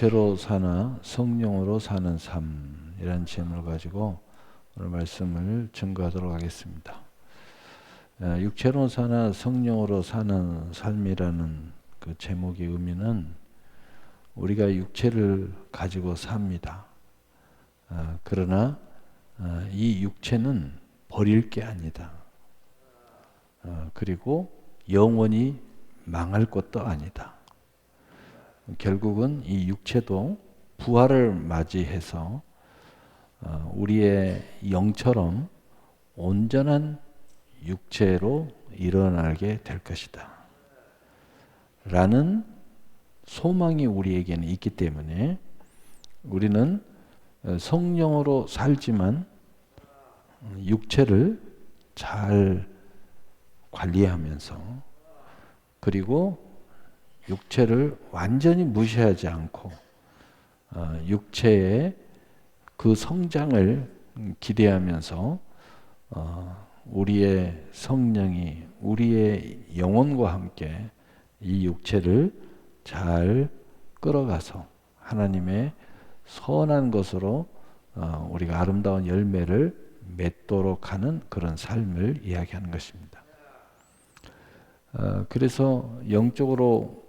육체로 사나 성령으로 사는 삶이라는 제목을 가지고 오늘 말씀을 증거하도록 하겠습니다. 육체로 사나 성령으로 사는 삶이라는 그 제목의 의미는 우리가 육체를 가지고 삽니다. 그러나 이 육체는 버릴 게 아니다. 그리고 영원히 망할 것도 아니다. 결국은 이 육체도 부활을 맞이해서 우리의 영처럼 온전한 육체로 일어나게 될 것이다. 라는 소망이 우리에게는 있기 때문에 우리는 성령으로 살지만 육체를 잘 관리하면서 그리고 육체를 완전히 무시하지 않고 육체의 그 성장을 기대하면서 우리의 성령이 우리의 영혼과 함께 이 육체를 잘 끌어가서 하나님의 선한 것으로 우리가 아름다운 열매를 맺도록 하는 그런 삶을 이야기하는 것입니다. 그래서 영적으로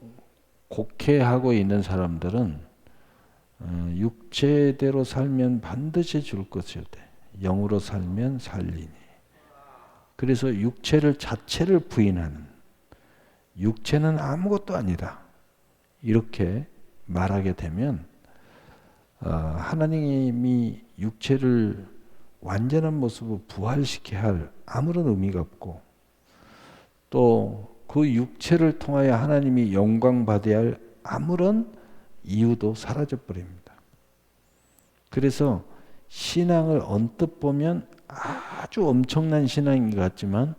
곡해하고 있는 사람들은 육체대로 살면 반드시 죽을 것이오되 영으로 살면 살리니. 그래서 육체를 자체를 부인하는, 육체는 아무것도 아니다, 이렇게 말하게 되면 하나님이 육체를 완전한 모습으로 부활시켜야 할 아무런 의미가 없고 또 그 육체를 통하여 하나님이 영광 받아야 할 아무런 이유도 사라져 버립니다. 그래서 신앙을 언뜻 보면 아주 엄청난 신앙인 것 같지만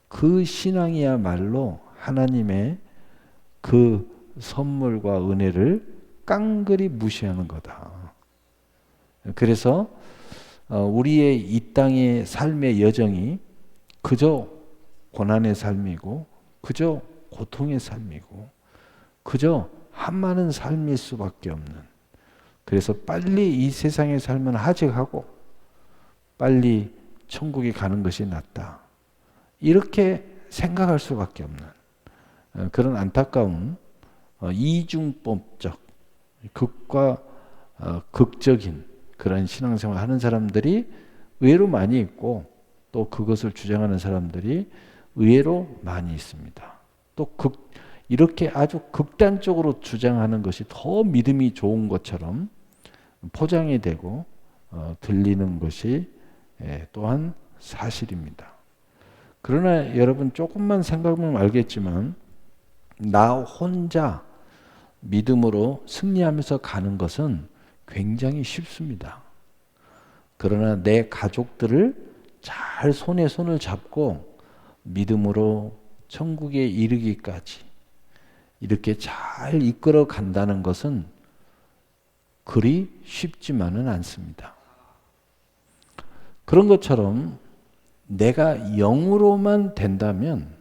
그 신앙이야말로 하나님의 그 선물과 은혜를 깡그리 무시하는 거다. 그래서 우리의 이 땅의 삶의 여정이 그저 고난의 삶이고 그저 고통의 삶이고 그저 한많은 삶일 수밖에 없는, 그래서 빨리 이 세상의 삶은 하직하고 빨리 천국에 가는 것이 낫다, 이렇게 생각할 수밖에 없는 그런 안타까운 이중법적 극과 극적인 그런 신앙생활을 하는 사람들이 의외로 많이 있고 또 그것을 주장하는 사람들이 의외로 많이 있습니다. 또 이렇게 아주 극단적으로 주장하는 것이 더 믿음이 좋은 것처럼 포장이 되고 들리는 것이 또한 사실입니다. 그러나 여러분 조금만 생각하면 알겠지만 나 혼자 믿음으로 승리하면서 가는 것은 굉장히 쉽습니다. 그러나 내 가족들을 잘 손에 손을 잡고 믿음으로 천국에 이르기까지 이렇게 잘 이끌어 간다는 것은 그리 쉽지만은 않습니다. 그런 것처럼 내가 영으로만 된다면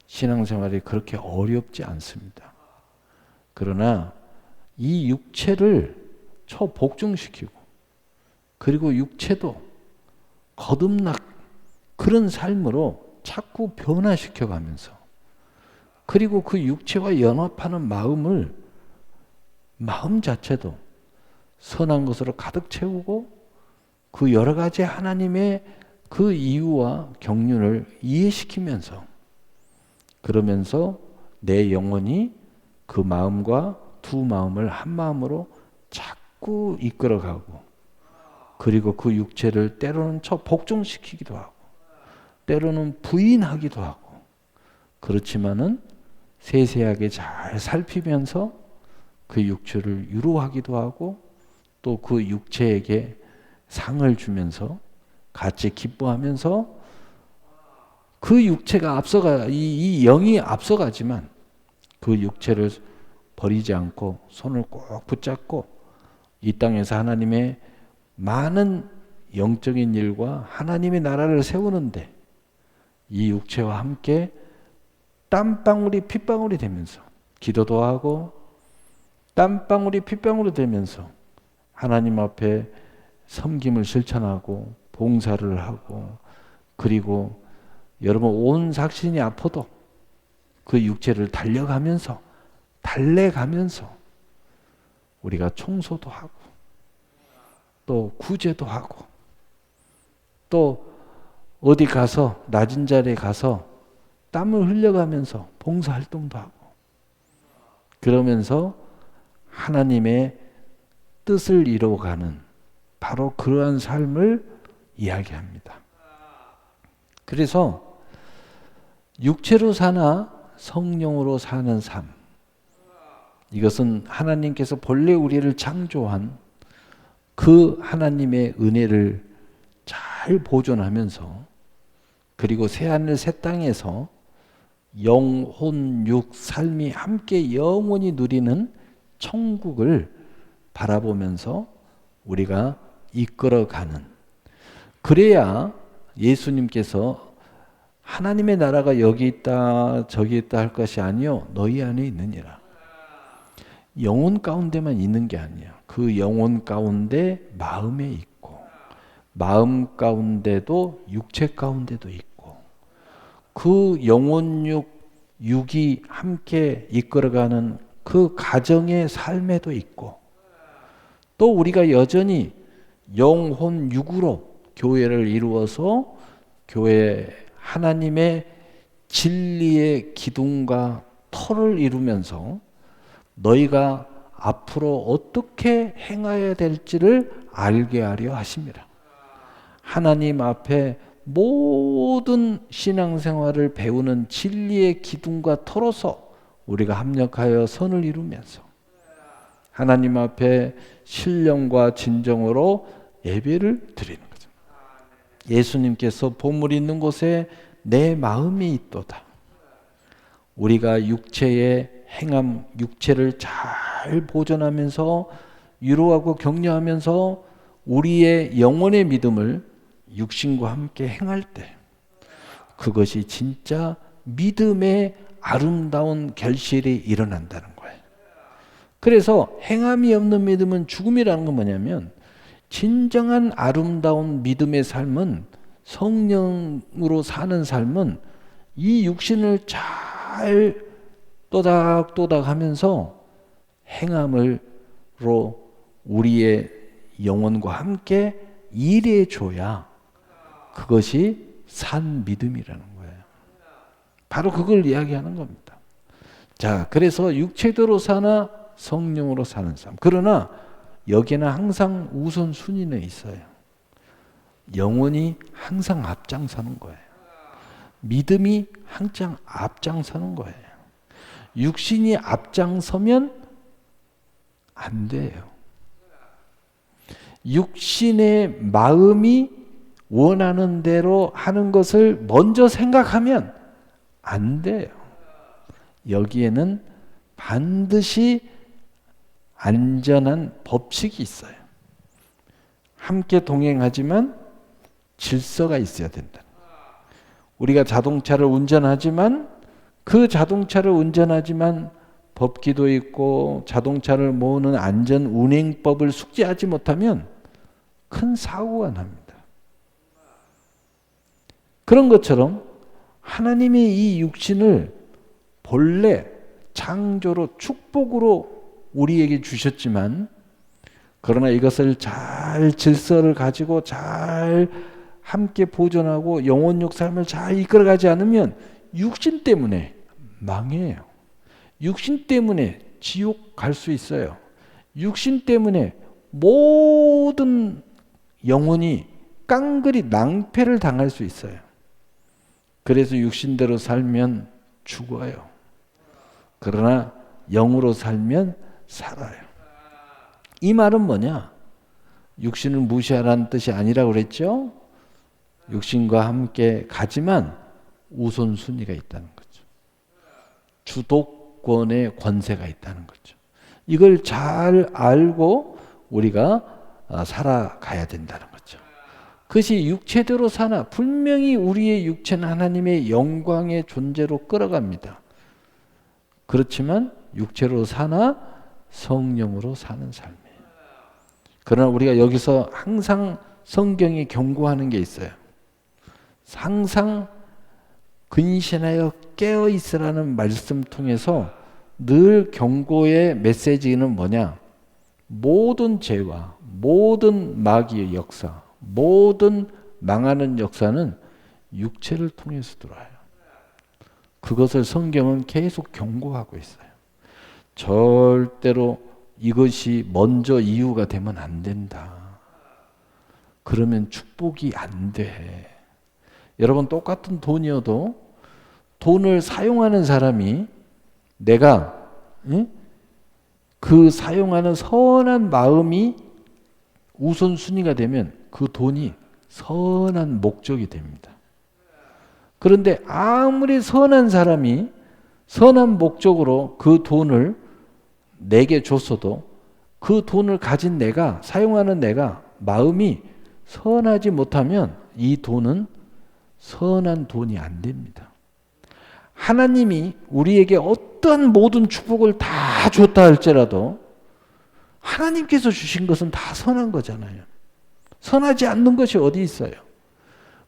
신앙생활이 그렇게 어렵지 않습니다. 그러나 이 육체를 초복종시키고 그리고 육체도 거듭nak 그런 삶으로 자꾸 변화시켜 가면서 그리고 그 육체와 연합하는 마음 자체도 선한 것으로 가득 채우고 그 여러 가지 하나님의 그 이유와 경륜을 이해시키면서 그러면서 내 영혼이 그 마음과 두 마음을 한 마음으로 자꾸 이끌어가고 그리고 그 육체를 때로는 복종시키기도 하고 때로는 부인하기도 하고 그렇지만은 세세하게 잘 살피면서 그 육체를 위로하기도 하고 또 그 육체에게 상을 주면서 같이 기뻐하면서 그 육체가 이 영이 앞서가지만 그 육체를 버리지 않고 손을 꼭 붙잡고 이 땅에서 하나님의 많은 영적인 일과 하나님의 나라를 세우는데 이 육체와 함께 땀방울이 핏방울이 되면서 기도도 하고 땀방울이 핏방울이 되면서 하나님 앞에 섬김을 실천하고 봉사를 하고, 그리고 여러분 온 삭신이 아파도 그 육체를 달래가면서 우리가 청소도 하고 또 구제도 하고 또 어디 가서 낮은 자리에 가서 땀을 흘려가면서 봉사활동도 하고, 그러면서 하나님의 뜻을 이루어가는 바로 그러한 삶을 이야기합니다. 그래서 육체로 사나 성령으로 사는 삶, 이것은 하나님께서 본래 우리를 창조한 그 하나님의 은혜를 잘 보존하면서, 그리고 새하늘 새 땅에서 영, 혼, 육, 삶이 함께 영원히 누리는 천국을 바라보면서 우리가 이끌어가는, 그래야 예수님께서 하나님의 나라가 여기 있다 저기 있다 할 것이 아니요 너희 안에 있느니라. 영혼 가운데만 있는 게 아니야. 그 영혼 가운데 마음에 있고, 마음 가운데도 육체 가운데도 있고, 그 영혼 육이 함께 이끌어가는 그 가정의 삶에도 있고, 또 우리가 여전히 영혼 육으로 교회를 이루어서 교회 하나님의 진리의 기둥과 터를 이루면서 너희가 앞으로 어떻게 행해야 될지를 알게 하려 하십니다. 하나님 앞에 모든 신앙생활을 배우는 진리의 기둥과 터로서 우리가 합력하여 선을 이루면서 하나님 앞에 신령과 진정으로 예배를 드리는 거죠. 예수님께서 보물 있는 곳에 내 마음이 있도다. 우리가 육체의 행함, 육체를 잘 보존하면서 위로하고 격려하면서 우리의 영혼의 믿음을 육신과 함께 행할 때, 그것이 진짜 믿음의 아름다운 결실이 일어난다는 거예요. 그래서 행함이 없는 믿음은 죽음이라는 건 뭐냐면, 진정한 아름다운 믿음의 삶은, 성령으로 사는 삶은 이 육신을 잘 또닥또닥 하면서 행함으로 우리의 영혼과 함께 일해 줘야 그것이 산 믿음이라는 거예요. 바로 그걸 이야기하는 겁니다. 자, 그래서 육체대로 사나 성령으로 사는 삶. 그러나 여기는 항상 우선순위는 있어요. 영혼이 항상 앞장서는 거예요. 믿음이 항상 앞장서는 거예요. 육신이 앞장서면 안 돼요. 육신의 마음이 원하는 대로 하는 것을 먼저 생각하면 안 돼요. 여기에는 반드시 안전한 법칙이 있어요. 함께 동행하지만 질서가 있어야 된다. 우리가 자동차를 운전하지만 법기도 있고 자동차를 모으는 안전 운행법을 숙지하지 못하면 큰 사고가 납니다. 그런 것처럼 하나님이 이 육신을 본래 창조로 축복으로 우리에게 주셨지만, 그러나 이것을 잘 질서를 가지고 잘 함께 보존하고 영혼육 삶을 잘 이끌어가지 않으면 육신 때문에 망해요. 육신 때문에 지옥 갈 수 있어요. 육신 때문에 모든 영혼이 깡그리 낭패를 당할 수 있어요. 그래서 육신대로 살면 죽어요. 그러나 영으로 살면 살아요. 이 말은 뭐냐? 육신을 무시하라는 뜻이 아니라고 그랬죠? 육신과 함께 가지만 우선순위가 있다는 거죠. 주도권의 권세가 있다는 거죠. 이걸 잘 알고 우리가 살아가야 된다는 거죠. 그것이 육체대로 사나, 분명히 우리의 육체는 하나님의 영광의 존재로 끌어갑니다. 그렇지만 육체로 사나 성령으로 사는 삶이에요. 그러나 우리가 여기서 항상 성경이 경고하는 게 있어요. 항상 근신하여 깨어 있으라는 말씀 통해서 늘 경고의 메시지는 뭐냐? 모든 죄와 모든 마귀의 역사, 모든 망하는 역사는 육체를 통해서 들어와요. 그것을 성경은 계속 경고하고 있어요. 절대로 이것이 먼저 이유가 되면 안 된다. 그러면 축복이 안 돼. 여러분, 똑같은 돈이어도 돈을 사용하는 사람이 내가 그 사용하는 선한 마음이 우선순위가 되면 그 돈이 선한 목적이 됩니다. 그런데 아무리 선한 사람이 선한 목적으로 그 돈을 내게 줬어도 그 돈을 가진 내가, 사용하는 내가 마음이 선하지 못하면 이 돈은 선한 돈이 안 됩니다. 하나님이 우리에게 어떤 모든 축복을 다 줬다 할지라도 하나님께서 주신 것은 다 선한 거잖아요. 선하지 않는 것이 어디 있어요?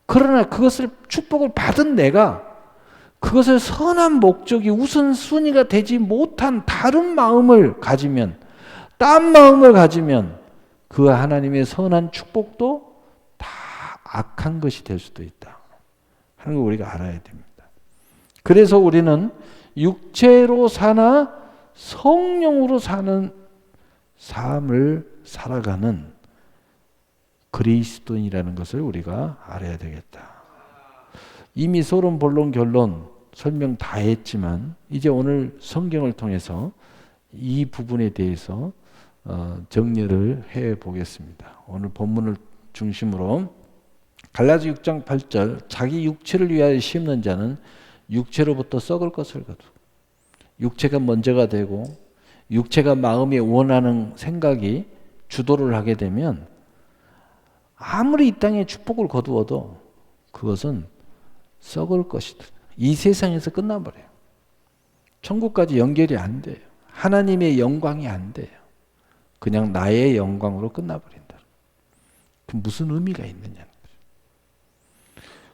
그러나 그것을 축복을 받은 내가 그것을 선한 목적이 우선순위가 되지 못한 다른 마음을 가지면, 딴 마음을 가지면 그 하나님의 선한 축복도 다 악한 것이 될 수도 있다 하는 걸 우리가 알아야 됩니다. 그래서 우리는 육체로 사나 성령으로 사는 삶을 살아가는 그리스도인이라는 것을 우리가 알아야 되겠다. 이미 서론, 본론, 결론 설명 다 했지만 이제 오늘 성경을 통해서 이 부분에 대해서 정리를 해 보겠습니다. 오늘 본문을 중심으로 갈라디 6장 8절 자기 육체를 위하여 심는 자는 육체로부터 썩을 것을 거두고, 육체가 먼저가 되고 육체가 마음이 원하는 생각이 주도를 하게 되면 아무리 이 땅에 축복을 거두어도 그것은 썩을 것이다. 이 세상에서 끝나버려요. 천국까지 연결이 안 돼요. 하나님의 영광이 안 돼요. 그냥 나의 영광으로 끝나버린다. 그 무슨 의미가 있느냐는 거죠.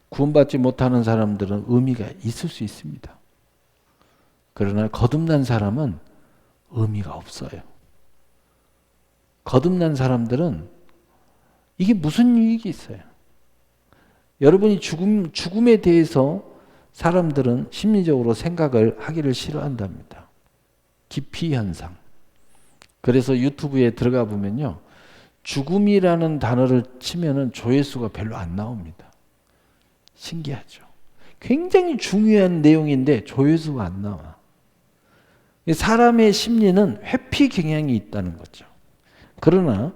구원받지 못하는 사람들은 의미가 있을 수 있습니다. 그러나 거듭난 사람은 의미가 없어요. 거듭난 사람들은 이게 무슨 유익이 있어요? 여러분이 죽음에 대해서 사람들은 심리적으로 생각을 하기를 싫어한답니다. 기피 현상. 그래서 유튜브에 들어가 보면요, 죽음이라는 단어를 치면은 조회수가 별로 안 나옵니다. 신기하죠. 굉장히 중요한 내용인데 조회수가 안 나와. 사람의 심리는 회피 경향이 있다는 거죠. 그러나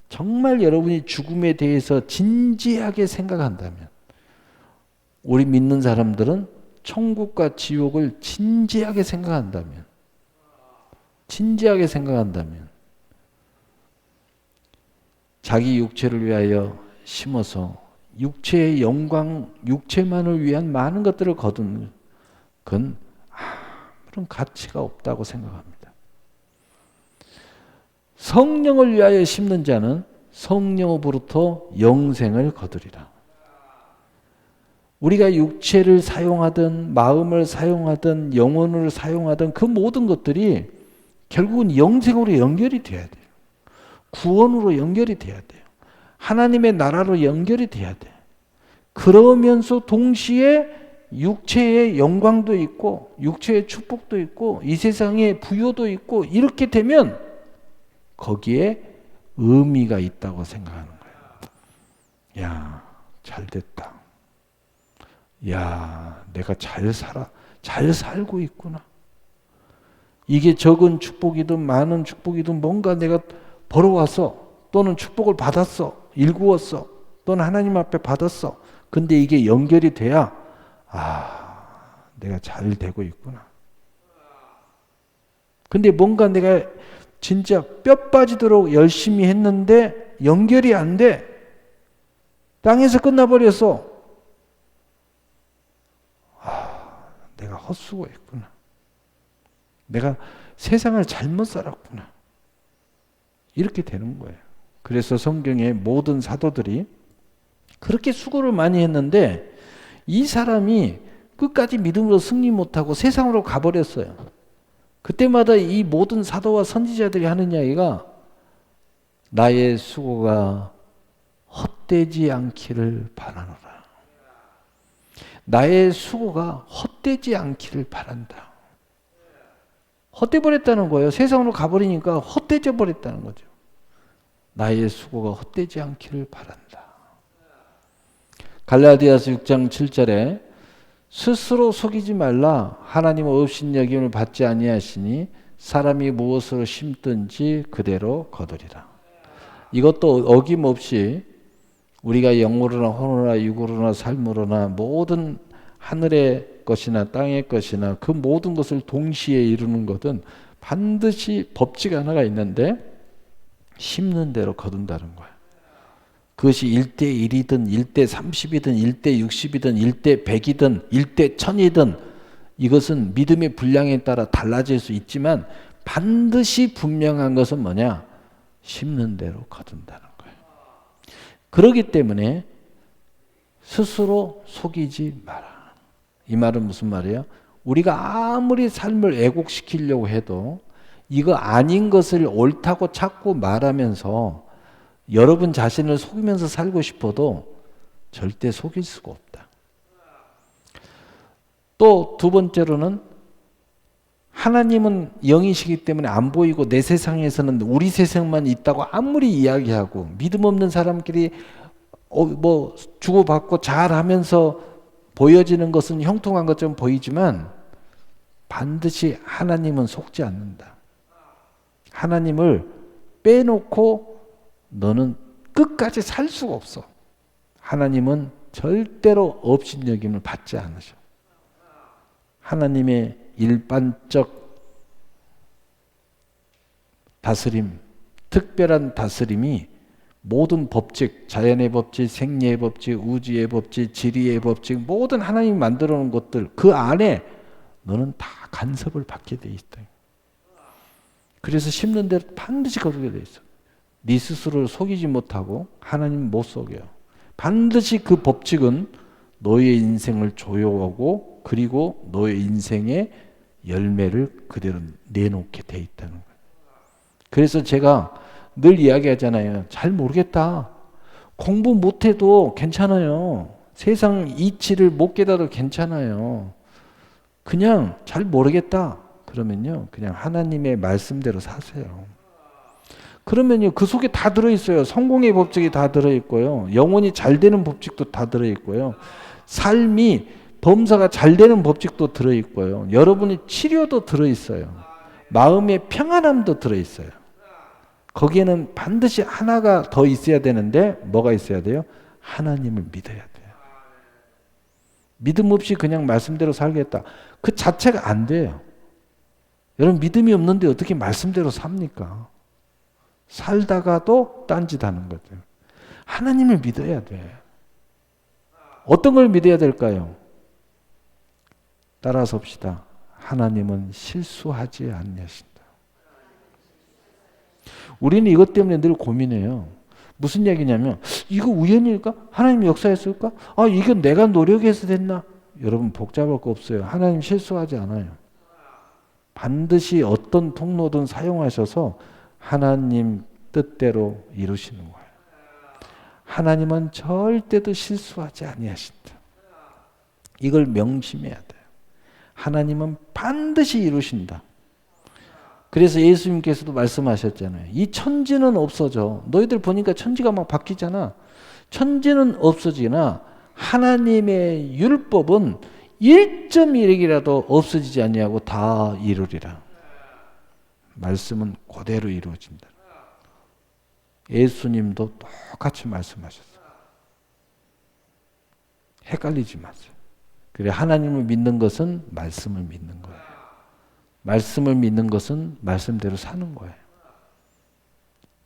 정말 여러분이 죽음에 대해서 진지하게 생각한다면, 우리 믿는 사람들은 천국과 지옥을 진지하게 생각한다면 자기 육체를 위하여 심어서 육체의 영광, 육체만을 위한 많은 것들을 거둔 그건 아무런 가치가 없다고 생각합니다. 성령을 위하여 심는 자는 성령으로부터 영생을 거두리라. 우리가 육체를 사용하든 마음을 사용하든 영혼을 사용하든 그 모든 것들이 결국은 영생으로 연결이 돼야 돼요. 구원으로 연결이 돼야 돼요. 하나님의 나라로 연결이 돼야 돼요. 그러면서 동시에 육체의 영광도 있고 육체의 축복도 있고 이 세상의 부요도 있고, 이렇게 되면 거기에 의미가 있다고 생각하는 거예요. 야, 잘 됐다. 야, 내가 잘 살고 있구나. 이게 적은 축복이든 많은 축복이든 뭔가 내가 벌어왔어. 또는 축복을 받았어. 일구었어. 또는 하나님 앞에 받았어. 근데 이게 연결이 돼야 내가 잘 되고 있구나. 근데 뭔가 내가 진짜 뼈 빠지도록 열심히 했는데 연결이 안 돼. 땅에서 끝나버렸어. 내가 헛수고했구나. 내가 세상을 잘못 살았구나. 이렇게 되는 거예요. 그래서 성경의 모든 사도들이 그렇게 수고를 많이 했는데 이 사람이 끝까지 믿음으로 승리 못하고 세상으로 가버렸어요. 그때마다 이 모든 사도와 선지자들이 하는 이야기가 나의 수고가 헛되지 않기를 바라노라. 나의 수고가 헛되지 않기를 바란다. 헛돼 버렸다는 거예요. 세상으로 가버리니까 헛되져 버렸다는 거죠. 나의 수고가 헛되지 않기를 바란다. 갈라디아서 6장 7절에 스스로 속이지 말라. 하나님은 업신여김을 받지 아니하시니 사람이 무엇으로 심든지 그대로 거두리라. 이것도 어김없이 우리가 영으로나 혼으로나 육으로나 삶으로나 모든 하늘의 것이나 땅의 것이나 그 모든 것을 동시에 이루는 것은 반드시 법칙 하나가 있는데 심는 대로 거둔다는 거야. 그것이 1:1이든 1:30이든 1:60이든 1:100이든 1:1000이든 이것은 믿음의 분량에 따라 달라질 수 있지만 반드시 분명한 것은 뭐냐? 심는 대로 거둔다는 거예요. 그렇기 때문에 스스로 속이지 마라. 이 말은 무슨 말이에요? 우리가 아무리 삶을 애곡시키려고 해도 이거 아닌 것을 옳다고 찾고 말하면서 여러분 자신을 속이면서 살고 싶어도 절대 속일 수가 없다. 또 두 번째로는 하나님은 영이시기 때문에 안 보이고 내 세상에서는 우리 세상만 있다고 아무리 이야기하고 믿음 없는 사람끼리 뭐 주고받고 잘하면서 보여지는 것은 형통한 것처럼 보이지만 반드시 하나님은 속지 않는다. 하나님을 빼놓고 너는 끝까지 살 수가 없어. 하나님은 절대로 업신여김을 받지 않으셔. 하나님의 일반적 다스림, 특별한 다스림이 모든 법칙, 자연의 법칙, 생리의 법칙, 우주의 법칙, 지리의 법칙, 모든 하나님이 만들어 놓은 것들 그 안에 너는 다 간섭을 받게 돼 있다. 그래서 심는 대로 반드시 거두게 돼 있어. 네 스스로를 속이지 못하고 하나님은 못 속여요. 반드시 그 법칙은 너의 인생을 조여오고 그리고 너의 인생의 열매를 그대로 내놓게 돼 있다는 거예요. 그래서 제가 늘 이야기하잖아요. 잘 모르겠다. 공부 못해도 괜찮아요. 세상 이치를 못 깨달아도 괜찮아요. 그냥 잘 모르겠다. 그러면요. 그냥 하나님의 말씀대로 사세요. 그러면요. 그 속에 다 들어있어요. 성공의 법칙이 다 들어있고요. 영혼이 잘 되는 법칙도 다 들어있고요. 삶이 범사가 잘 되는 법칙도 들어있고요. 여러분의 치료도 들어있어요. 마음의 평안함도 들어있어요. 거기에는 반드시 하나가 더 있어야 되는데 뭐가 있어야 돼요? 하나님을 믿어야 돼요. 믿음 없이 그냥 말씀대로 살겠다. 그 자체가 안 돼요. 여러분 믿음이 없는데 어떻게 말씀대로 삽니까? 살다가도 딴짓하는 거죠. 하나님을 믿어야 돼. 어떤 걸 믿어야 될까요? 따라서 봅시다. 하나님은 실수하지 않으신다. 우리는 이것 때문에 늘 고민해요. 무슨 얘기냐면 이거 우연일까? 하나님이 역사했을까? 아 이건 내가 노력해서 됐나? 여러분 복잡할 거 없어요. 하나님 실수하지 않아요. 반드시 어떤 통로든 사용하셔서 하나님 뜻대로 이루시는 거예요. 하나님은 절대도 실수하지 아니하신다. 이걸 명심해야 돼요. 하나님은 반드시 이루신다. 그래서 예수님께서도 말씀하셨잖아요. 이 천지는 없어져. 너희들 보니까 천지가 막 바뀌잖아. 천지는 없어지나 하나님의 율법은 1.1핵이라도 없어지지 아니하고 다 이루리라. 말씀은 그대로 이루어진다. 예수님도 똑같이 말씀하셨어요. 헷갈리지 마세요. 그래 하나님을 믿는 것은 말씀을 믿는 거예요. 말씀을 믿는 것은 말씀대로 사는 거예요.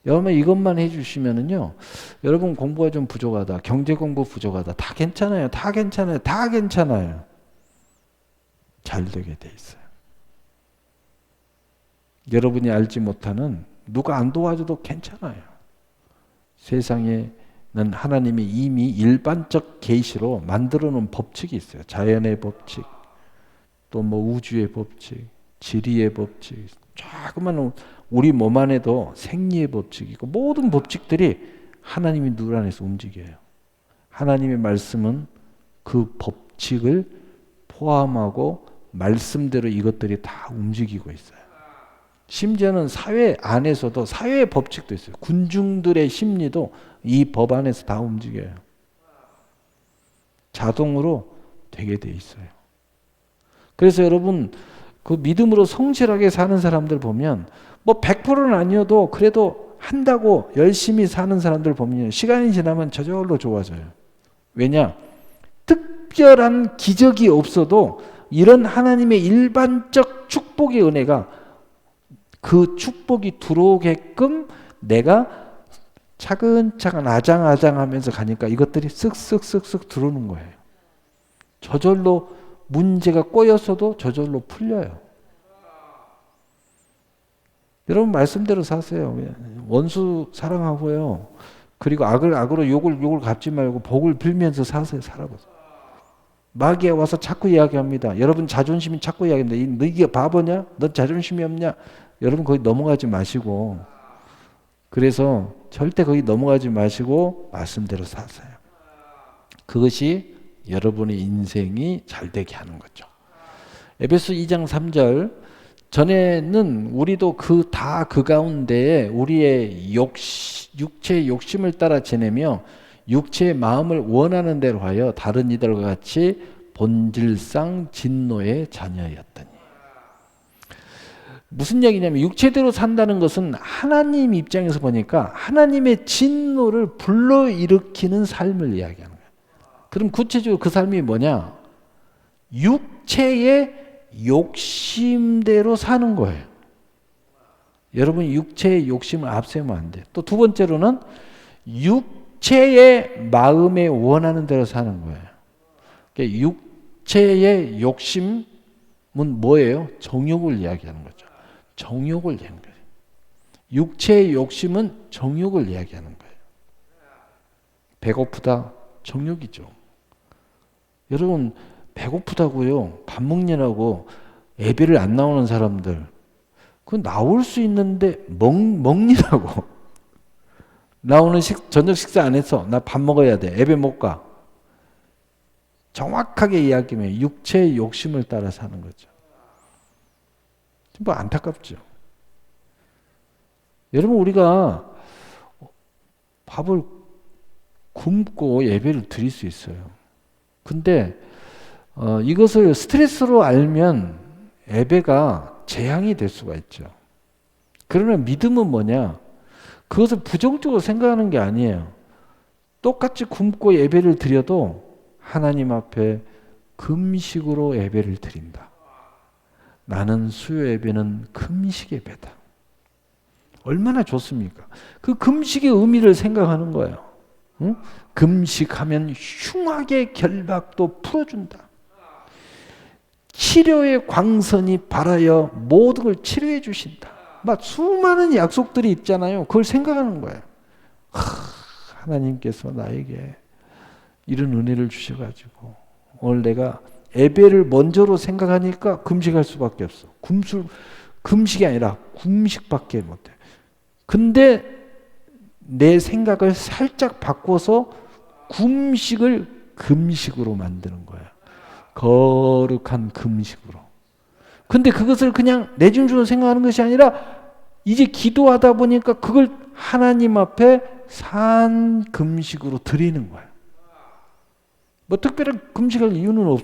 여러분 이것만 해주시면은요. 여러분 공부가 좀 부족하다. 경제 공부 부족하다. 다 괜찮아요. 다 괜찮아요. 다 괜찮아요. 잘 되게 돼 있어요. 여러분이 알지 못하는 누가 안 도와줘도 괜찮아요. 세상에는 하나님이 이미 일반적 계시로 만들어 놓은 법칙이 있어요. 자연의 법칙, 또 뭐 우주의 법칙, 지리의 법칙, 조그만 우리 몸 안에도 생리의 법칙이 있고 모든 법칙들이 하나님이 눈 안에서 움직여요. 하나님의 말씀은 그 법칙을 포함하고 말씀대로 이것들이 다 움직이고 있어요. 심지어는 사회 안에서도 사회의 법칙도 있어요. 군중들의 심리도 이 법 안에서 다 움직여요. 자동으로 되게 돼 있어요. 그래서 여러분 그 믿음으로 성실하게 사는 사람들 보면 뭐 100%는 아니어도 그래도 한다고 열심히 사는 사람들 보면 시간이 지나면 저절로 좋아져요. 왜냐? 특별한 기적이 없어도 이런 하나님의 일반적 축복의 은혜가 그 축복이 들어오게끔 내가 차근차근 아장아장하면서 가니까 이것들이 쓱쓱쓱쓱 들어오는 거예요. 저절로 문제가 꼬였어도 저절로 풀려요. 여러분 말씀대로 사세요. 원수 사랑하고요. 그리고 악을 악으로 욕을 갚지 말고 복을 빌면서 사세요. 살아보세요. 마귀가 와서 자꾸 이야기합니다. 여러분 자존심이 자꾸 이야기합니다. 너희가 바보냐? 너 자존심이 없냐? 여러분 거기 넘어가지 마시고 그래서 절대 거기 넘어가지 마시고 말씀대로 사세요. 그것이 여러분의 인생이 잘되게 하는 거죠. 에베소 2장 3절 전에는 우리도 그 가운데에 우리의 육체의 욕심을 따라 지내며 육체의 마음을 원하는 대로 하여 다른 이들과 같이 본질상 진노의 자녀였더니. 무슨 얘기냐면 육체대로 산다는 것은 하나님 입장에서 보니까 하나님의 진노를 불러일으키는 삶을 이야기하는 거예요. 그럼 구체적으로 그 삶이 뭐냐? 육체의 욕심대로 사는 거예요. 여러분 육체의 욕심을 앞세우면 안 돼요. 또 두 번째로는 육체의 마음에 원하는 대로 사는 거예요. 그러니까 육체의 욕심은 뭐예요? 정욕을 이야기하는 거죠. 정욕을 이야기하는 거예요. 육체의 욕심은 정욕을 이야기하는 거예요. 배고프다, 정욕이죠. 여러분 배고프다고요. 밥 먹느라고 예배를 안 나오는 사람들 그건 나올 수 있는데 먹느라고 나오는 저녁 식사 안 해서 나 밥 먹어야 돼. 예배 못 가. 정확하게 이야기하면 육체의 욕심을 따라 사는 거죠. 뭐 안타깝죠. 여러분 우리가 밥을 굶고 예배를 드릴 수 있어요. 근데 이것을 스트레스로 알면 예배가 재앙이 될 수가 있죠. 그러나 믿음은 뭐냐? 그것을 부정적으로 생각하는 게 아니에요. 똑같이 굶고 예배를 드려도 하나님 앞에 금식으로 예배를 드린다. 나는 수요 예배는 금식 예배다. 얼마나 좋습니까? 그 금식의 의미를 생각하는 거예요. 응? 금식하면 흉악의 결박도 풀어준다. 치료의 광선이 발하여 모든 걸 치료해 주신다. 막 수많은 약속들이 있잖아요. 그걸 생각하는 거예요. 하나님께서 나에게 이런 은혜를 주셔가지고 오늘 내가 예배를 먼저로 생각하니까 금식할 수밖에 없어. 금식이 아니라 금식밖에 못해. 근데 내 생각을 살짝 바꿔서 금식을 금식으로 만드는 거야. 거룩한 금식으로. 근데 그것을 그냥 내 중심으로 생각하는 것이 아니라 이제 기도하다 보니까 그걸 하나님 앞에 산 금식으로 드리는 거야. 뭐 특별한 금식할 이유는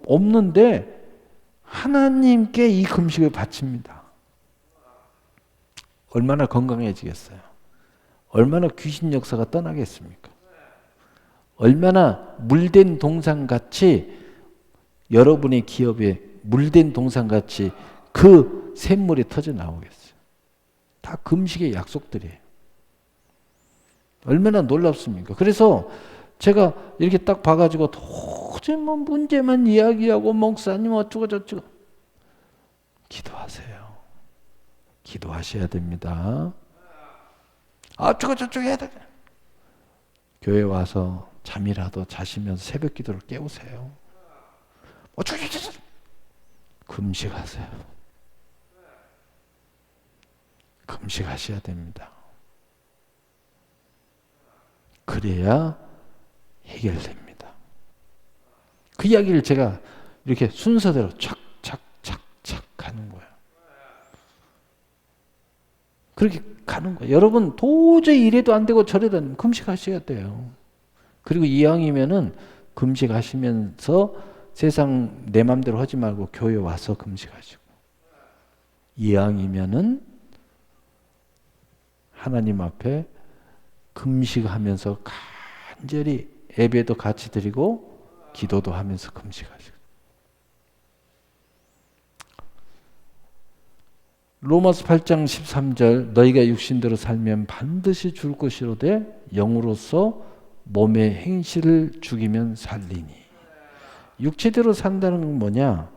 없는데 하나님께 이 금식을 바칩니다. 얼마나 건강해지겠어요? 얼마나 귀신 역사가 떠나겠습니까? 얼마나 물된 동산같이 여러분의 기업에 물된 동산같이 그 샘물이 터져 나오겠어요. 다 금식의 약속들이에요. 얼마나 놀랍습니까? 그래서 제가 이렇게 딱 봐가지고 도저히 뭐 문제만 이야기하고 목사님 어쩌고 저쩌고 기도하세요. 기도하셔야 됩니다. 어쩌고 저쩌고 해야 돼. 교회 와서 잠이라도 자시면서 새벽 기도를 깨우세요. 어쩌고 저쩌고 금식하세요. 금식하셔야 됩니다. 그래야 해결됩니다. 그 이야기를 제가 이렇게 순서대로 착착착착 하는 거예요. 그렇게 가는 거예요. 여러분 도저히 이래도 안 되고 저래도 안 되면 금식하셔야 돼요. 그리고 이왕이면은 금식하시면서 세상 내 맘대로 하지 말고 교회 와서 금식하시고, 이왕이면은 하나님 앞에 금식하면서 간절히 예배도 같이 드리고 기도도 하면서 금식하시고. 로마서 8장 13절 너희가 육신대로 살면 반드시 죽을 것이로되 영으로서 몸의 행실을 죽이면 살리니. 육체대로 산다는 건 뭐냐?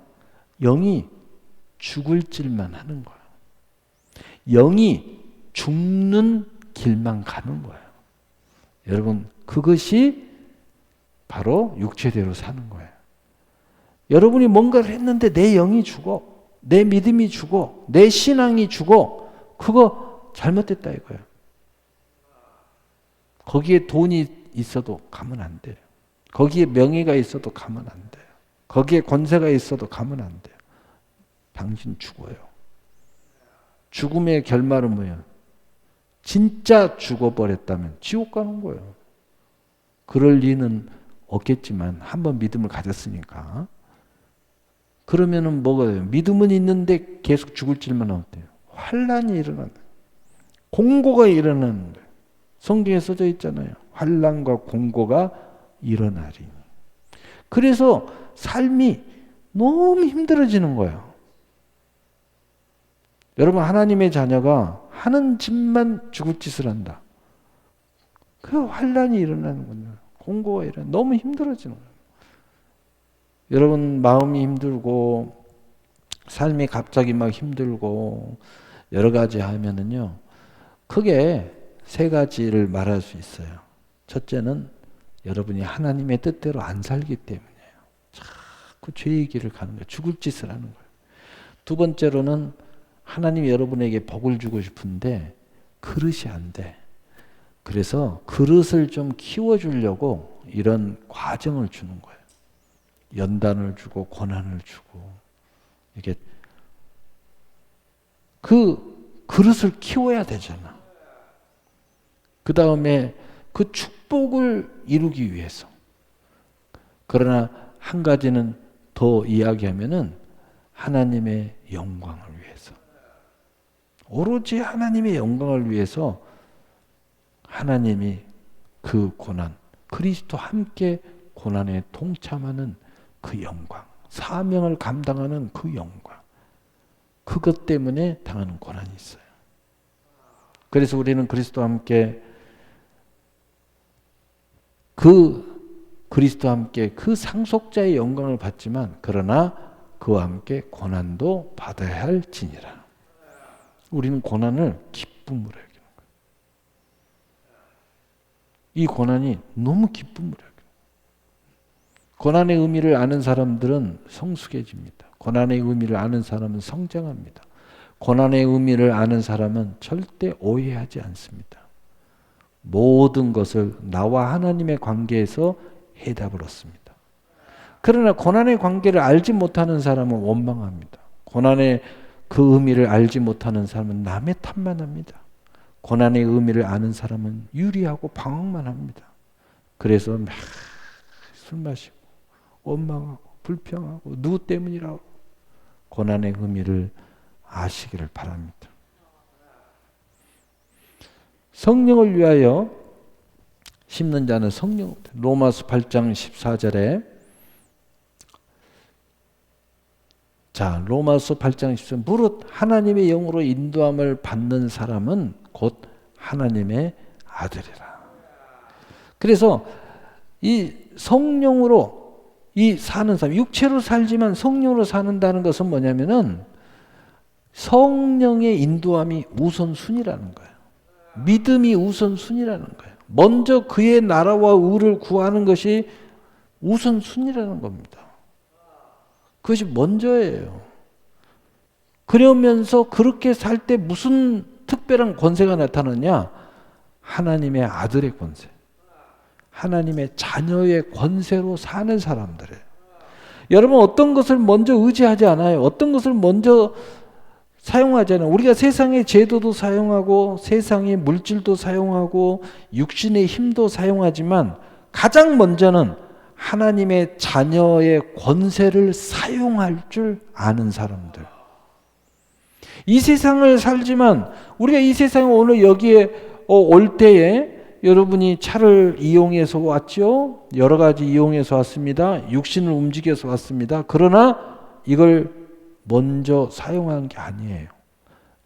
영이 죽을 길만 하는 거야. 영이 죽는 길만 가는 거예요. 여러분 그것이 바로 육체대로 사는 거예요. 여러분이 뭔가를 했는데 내 영이 죽어, 내 믿음이 죽어, 내 신앙이 죽어, 그거 잘못됐다 이거예요. 거기에 돈이 있어도 가면 안 돼요. 거기에 명예가 있어도 가면 안 돼요. 거기에 권세가 있어도 가면 안 돼요. 당신 죽어요. 죽음의 결말은 뭐예요? 진짜 죽어버렸다면 지옥 가는 거예요. 그럴 리는 없겠지만 한번 믿음을 가졌으니까. 그러면은 뭐가 돼요? 믿음은 있는데 계속 죽을 줄만 어때요? 환란이 일어난다. 공고가 일어나는 거예요. 성경에 써져 있잖아요. 환란과 공고가 일어나리니. 그래서 삶이 너무 힘들어지는 거예요. 여러분 하나님의 자녀가 하는 짓만 죽을 짓을 한다. 그 환란이 일어나는 거예요. 공고가 일어나. 너무 힘들어지는 거예요. 여러분 마음이 힘들고 삶이 갑자기 막 힘들고 여러 가지 하면은요, 크게 세 가지를 말할 수 있어요. 첫째는 여러분이 하나님의 뜻대로 안 살기 때문이에요. 자꾸 죄의 길을 가는 거예요. 죽을 짓을 하는 거예요. 두 번째로는 하나님이 여러분에게 복을 주고 싶은데 그릇이 안 돼. 그래서 그릇을 좀 키워주려고 이런 과정을 주는 거예요. 연단을 주고 고난을 주고, 이게 그 그릇을 키워야 되잖아. 그 다음에 그 축복을 이루기 위해서. 그러나 한 가지는 더 이야기하면은 하나님의 영광을 위해서. 오로지 하나님의 영광을 위해서 하나님이 그 고난, 그리스도 함께 고난에 동참하는 그 영광, 사명을 감당하는 그 영광, 그것 때문에 당하는 고난이 있어요. 그래서 우리는 그리스도와 함께 그리스도와 함께 그 상속자의 영광을 받지만 그러나 그와 함께 고난도 받아야 할지니라. 우리는 고난을 기쁨으로 여기는 거예요. 이 고난이 너무 기쁨으로 여기는 거예요. 고난의 의미를 아는 사람들은 성숙해집니다. 고난의 의미를 아는 사람은 성장합니다. 고난의 의미를 아는 사람은 절대 오해하지 않습니다. 모든 것을 나와 하나님의 관계에서 해답을 얻습니다. 그러나 고난의 관계를 알지 못하는 사람은 원망합니다. 고난의 그 의미를 알지 못하는 사람은 남의 탓만 합니다. 고난의 의미를 아는 사람은 유리하고 방황만 합니다. 그래서 막 술 마시고 원망하고 불평하고 누구 때문이라고. 고난의 의미를 아시기를 바랍니다. 성령을 위하여 심는 자는 성령. 로마서 8장 14절에 자, 로마서 8장 14절 무릇 하나님의 영으로 인도함을 받는 사람은 곧 하나님의 아들이라. 그래서 이 성령으로 이 사는 사람, 육체로 살지만 성령으로 사는다는 것은 뭐냐면은 성령의 인도함이 우선순위라는 거예요. 믿음이 우선순위라는 거예요. 먼저 그의 나라와 의를 구하는 것이 우선순위라는 겁니다. 그것이 먼저예요. 그러면서 그렇게 살 때 무슨 특별한 권세가 나타나냐? 하나님의 아들의 권세, 하나님의 자녀의 권세로 사는 사람들이에요. 여러분, 어떤 것을 먼저 의지하지 않아요. 어떤 것을 먼저 사용하지 않아요. 우리가 세상의 제도도 사용하고 세상의 물질도 사용하고 육신의 힘도 사용하지만 가장 먼저는 하나님의 자녀의 권세를 사용할 줄 아는 사람들. 이 세상을 살지만 우리가 이 세상에 오늘 여기에 올 때에 여러분이 차를 이용해서 왔죠. 여러 가지 이용해서 왔습니다. 육신을 움직여서 왔습니다. 그러나 이걸 먼저 사용한 게 아니에요.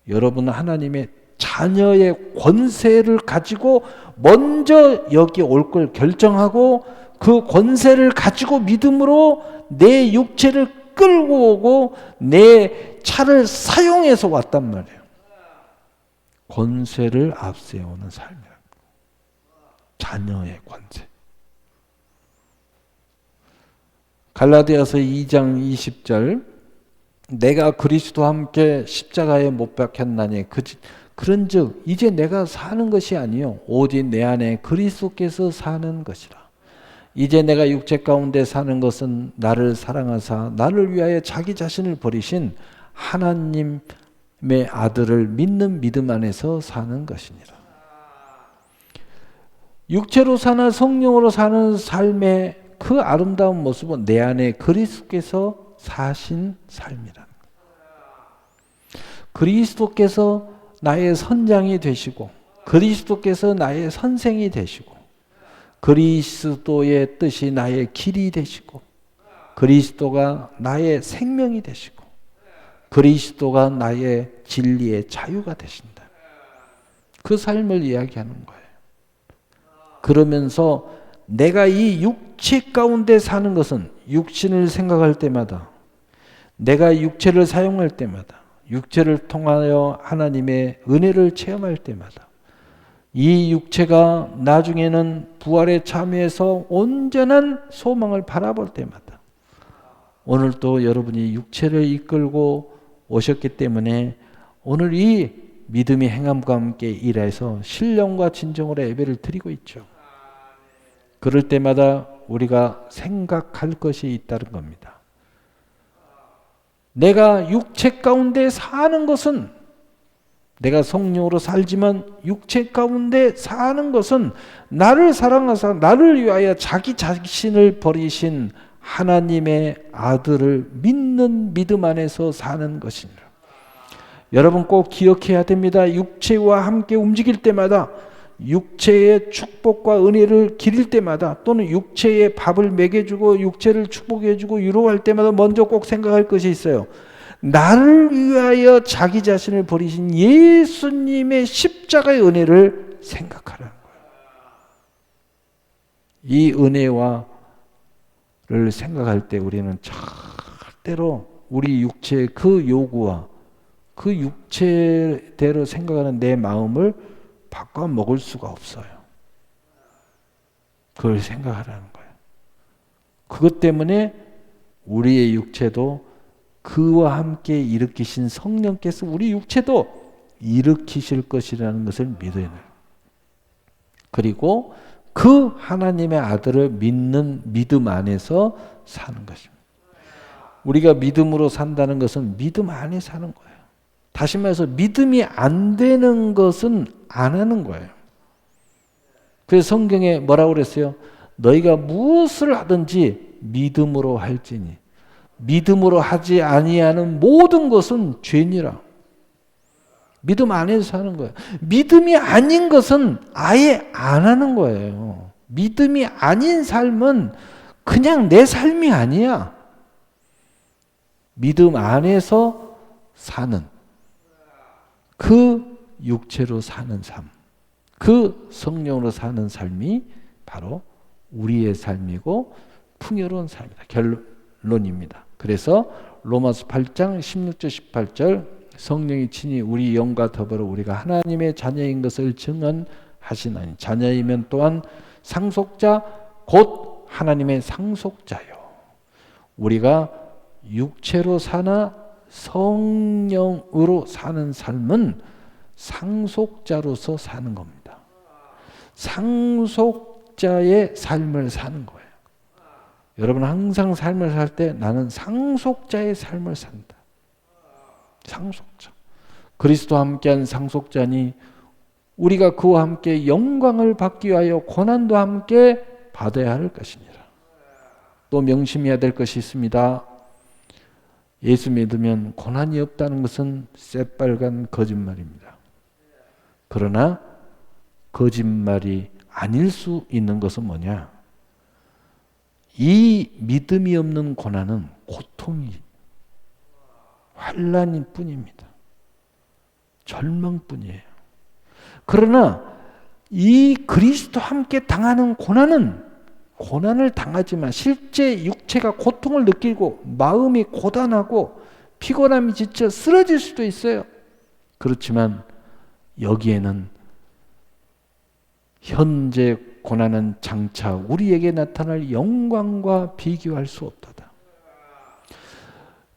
여러분은 하나님의 자녀의 권세를 가지고 먼저 여기 올 걸 결정하고 그 권세를 가지고 믿음으로 내 육체를 끌고 오고 내 차를 사용해서 왔단 말이에요. 권세를 앞세우는 삶이에요. 자녀의 권세. 갈라디아서 2장 20절 내가 그리스도와 함께 십자가에 못 박혔나니 그런즉 이제 내가 사는 것이 아니요 오직 내 안에 그리스도께서 사는 것이라. 이제 내가 육체 가운데 사는 것은 나를 사랑하사 나를 위하여 자기 자신을 버리신 하나님의 아들을 믿는 믿음 안에서 사는 것이니라. 육체로 사나 성령으로 사는 삶의 그 아름다운 모습은 내 안에 그리스도께서 사신 삶이라는 거예요. 그리스도께서 나의 선장이 되시고 그리스도께서 나의 선생이 되시고 그리스도의 뜻이 나의 길이 되시고 그리스도가 나의 생명이 되시고 그리스도가 나의 진리의 자유가 되신다. 그 삶을 이야기하는 거예요. 그러면서 내가 이 육체 가운데 사는 것은 육신을 생각할 때마다 내가 육체를 사용할 때마다 육체를 통하여 하나님의 은혜를 체험할 때마다 이 육체가 나중에는 부활에 참여해서 온전한 소망을 바라볼 때마다 오늘 또 여러분이 육체를 이끌고 오셨기 때문에 오늘 이 믿음의 행함과 함께 일해서 신령과 진정으로 예배를 드리고 있죠. 그럴 때마다 우리가 생각할 것이 있다는 겁니다. 내가 육체 가운데 사는 것은 내가 성령으로 살지만 육체 가운데 사는 것은 나를 사랑하사 나를 위하여 자기 자신을 버리신 하나님의 아들을 믿는 믿음 안에서 사는 것이니라. 여러분 꼭 기억해야 됩니다. 육체와 함께 움직일 때마다 육체의 축복과 은혜를 기릴 때마다 또는 육체의 밥을 먹여주고 육체를 축복해주고 위로할 때마다 먼저 꼭 생각할 것이 있어요. 나를 위하여 자기 자신을 버리신 예수님의 십자가의 은혜를 생각하라는 거예요. 이 은혜와를 생각할 때 우리는 절대로 우리 육체의 그 요구와 그 육체대로 생각하는 내 마음을 바꿔 먹을 수가 없어요. 그걸 생각하라는 거예요. 그것 때문에 우리의 육체도 그와 함께 일으키신 성령께서 우리 육체도 일으키실 것이라는 것을 믿어야 돼요. 그리고 그 하나님의 아들을 믿는 믿음 안에서 사는 것입니다. 우리가 믿음으로 산다는 것은 믿음 안에 사는 거예요. 다시 말해서 믿음이 안 되는 것은 안 하는 거예요. 그래서 성경에 뭐라고 그랬어요? 너희가 무엇을 하든지 믿음으로 할지니 믿음으로 하지 아니하는 모든 것은 죄니라. 믿음 안에서 사는 거예요. 믿음이 아닌 것은 아예 안 하는 거예요. 믿음이 아닌 삶은 그냥 내 삶이 아니야. 믿음 안에서 사는 그 육체로 사는 삶, 그 성령으로 사는 삶이 바로 우리의 삶이고 풍요로운 삶이다. 결론입니다. 그래서 로마서 8장 16절 18절 성령이 친히 우리 영과 더불어 우리가 하나님의 자녀인 것을 증언하시나니 자녀이면 또한 상속자 곧 하나님의 상속자요. 우리가 육체로 사나 성령으로 사는 삶은 상속자로서 사는 겁니다. 상속자의 삶을 사는 거예요. 여러분 항상 삶을 살 때 나는 상속자의 삶을 산다. 상속자. 그리스도와 함께한 상속자니 우리가 그와 함께 영광을 받기 위하여 고난도 함께 받아야 할 것이니라. 또 명심해야 될 것이 있습니다. 예수 믿으면 고난이 없다는 것은 새빨간 거짓말입니다. 그러나 거짓말이 아닐 수 있는 것은 뭐냐? 이 믿음이 없는 고난은 고통이 환난일 뿐입니다. 절망뿐이에요. 그러나 이 그리스도 함께 당하는 고난을 당하지만 실제 육체가 고통을 느끼고 마음이 고단하고 피곤함이 지쳐 쓰러질 수도 있어요. 그렇지만 여기에는 현재 고난은 장차 우리에게 나타날 영광과 비교할 수 없도다.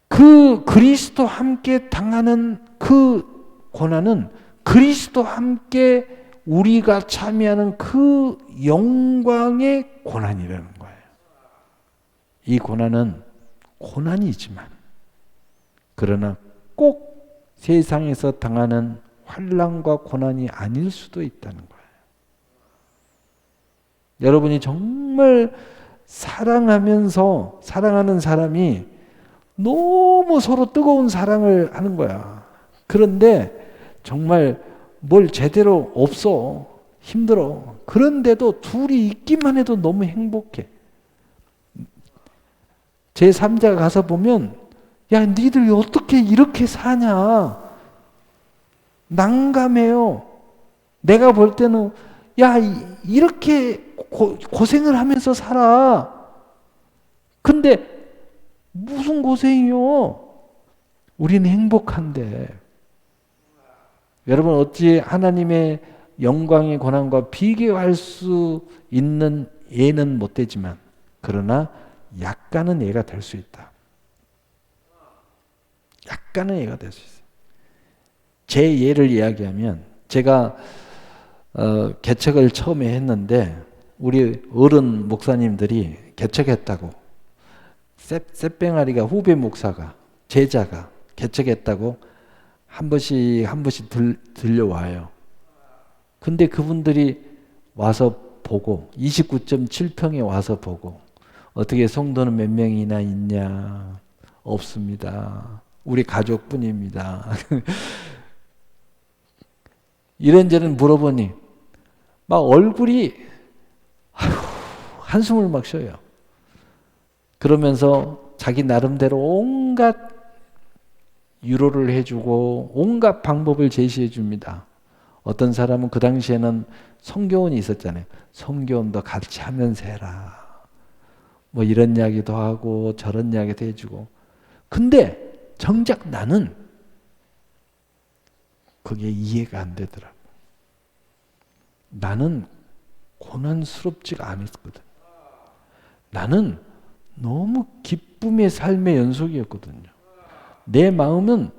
그 그리스도 함께 당하는 그 고난은 그리스도 함께 우리가 참여하는 그 영광의 고난이라는 거예요. 이 고난은 고난이지만 그러나 꼭 세상에서 당하는 환난과 고난이 아닐 수도 있다는 거예요. 여러분이 정말 사랑하면서 사랑하는 사람이 너무 서로 뜨거운 사랑을 하는 거야. 그런데 정말 뭘 제대로 없어. 힘들어. 그런데도 둘이 있기만 해도 너무 행복해. 제3자가 가서 보면 야 니들 어떻게 이렇게 사냐. 난감해요. 내가 볼 때는 야 이렇게 고생을 하면서 살아. 근데 무슨 고생이요? 우리는 행복한데. 여러분 어찌 하나님의 영광의 고난과 비교할 수 있는 예는 못 되지만 그러나 약간은 예가 될 수 있다. 약간은 예가 될 수 있어요. 제 예를 이야기하면 제가 개척을 처음에 했는데 우리 어른 목사님들이 개척했다고 쌔뱅아리가 후배 목사가 제자가 개척했다고 한 번씩 들려와요. 근데 그분들이 와서 보고 29.7평에 와서 보고 어떻게 성도는 몇 명이나 있냐? 없습니다. 우리 가족뿐입니다. 이런저런 물어보니 막 얼굴이 한숨을 막 쉬어요. 그러면서 자기 나름대로 온갖 유로를 해주고 온갖 방법을 제시해 줍니다. 어떤 사람은 그 당시에는 성교원이 있었잖아요. 성교원도 같이 하면서 해라. 뭐 이런 이야기도 하고 저런 이야기도 해주고. 근데 정작 나는 그게 이해가 안 되더라고. 나는 고난스럽지가 않았거든. 나는 너무 기쁨의 삶의 연속이었거든요. 내 마음은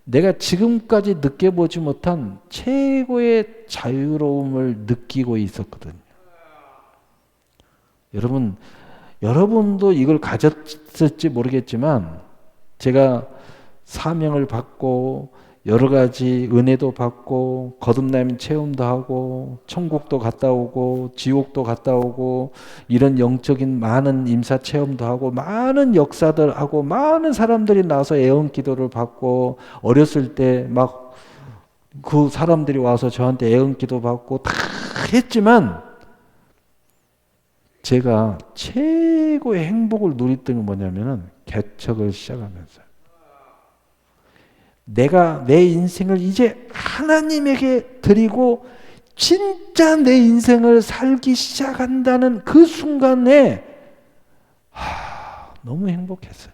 내가 지금까지 느껴보지 못한 최고의 자유로움을 느끼고 있었거든요. 여러분도 이걸 가졌을지 모르겠지만 제가 사명을 받고 여러 가지 은혜도 받고 거듭남 체험도 하고 천국도 갔다 오고 지옥도 갔다 오고 이런 영적인 많은 임사 체험도 하고 많은 역사들 하고 많은 사람들이 나와서 애언 기도를 받고 어렸을 때 막 그 사람들이 와서 저한테 애언 기도 받고 다 했지만 제가 최고의 행복을 누렸던 건 뭐냐면은 개척을 시작하면서요. 내가 내 인생을 이제 하나님에게 드리고 진짜 내 인생을 살기 시작한다는 그 순간에 너무 행복했어요.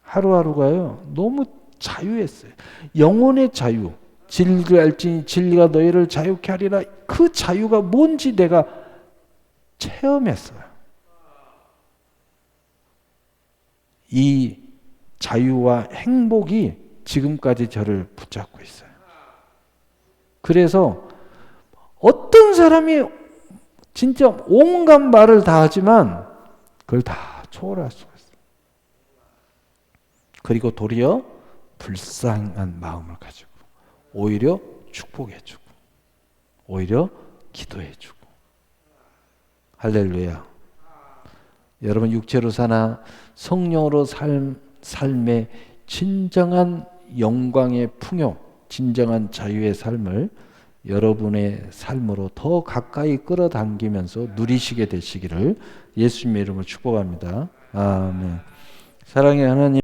하루하루가요. 너무 자유했어요. 영혼의 자유. 진리를 알지니 진리가 너희를 자유케 하리라. 그 자유가 뭔지 내가 체험했어요. 이 자유와 행복이 지금까지 저를 붙잡고 있어요. 그래서 어떤 사람이 진짜 온갖 말을 다 하지만 그걸 다 초월할 수가 있어요. 그리고 도리어 불쌍한 마음을 가지고 오히려 축복해주고 오히려 기도해주고. 할렐루야. 여러분 육체로 사나 성령으로 삶의 진정한 영광의 풍요, 진정한 자유의 삶을 여러분의 삶으로 더 가까이 끌어당기면서 누리시게 되시기를 예수님의 이름으로 축복합니다. 아멘. 사랑의 하나님.